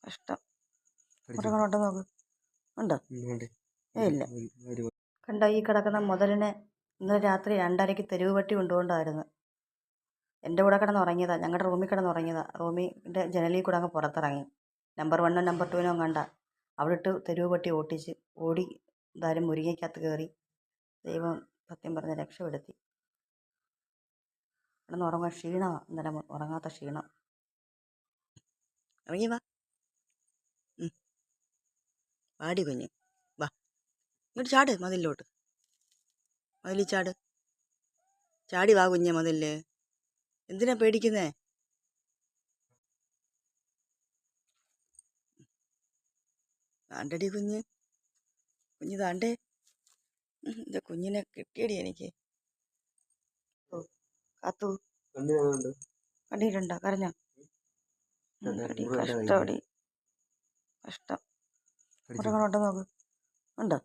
കഷ്ടം. മൃഗങ്ങളോട്ട് നോക്ക്. ഉണ്ടോ? ഇല്ല. കണ്ടോ ഈ കിടക്കുന്ന മുതലിനെ ഇന്നലെ രാത്രി 2:30-ക്ക് തെരുവ് പട്ടി കൊണ്ടുകൊണ്ടായിരുന്നു. എൻ്റെ കൂടെ കിടന്നുറങ്ങിയതാണ്. ഞങ്ങളുടെ റൂമിൽ കിടന്നുറങ്ങിയതാണ്. റൂമിൻ്റെ ജനലിൽ കൂടെ അങ്ങ് പുറത്തിറങ്ങി. നമ്പർ 1 നമ്പർ 2 കണ്ട അവിടെ ഇട്ട് തെരുവ് പട്ടി ഓട്ടിച്ച് ഓടി. എന്തായാലും മുരിങ്ങയ്ക്കകത്ത് കയറി. ദൈവം സത്യം പറഞ്ഞ് രക്ഷപ്പെടുത്തി. കിടന്നുറങ്ങാൻ ക്ഷീണമാണ്. ഇന്നലെ ഉറങ്ങാത്ത ക്ഷീണം. ഇറങ്ങി വാ. പാടി കുഞ്ഞ് വാ. ഇങ്ങോട്ട് ചാട്. മതിലോട്ട് മതിലിൽ ചാട്. ചാടി വാ കുഞ്ഞ് മതില്. എന്തിനാ പേടിക്കുന്നേ? താണ്ടടി കുഞ്ഞ് താണ്ടേ. എൻ്റെ കുഞ്ഞിനെ കിട്ടിയടി എനിക്ക്. കാത്തു കണ്ടിട്ടുണ്ടോ? കരഞ്ഞോ? കഷ്ടമടി. കഷ്ടം. മൃഗങ്ങളോട്ട് നോക്ക്. ഉണ്ടോ?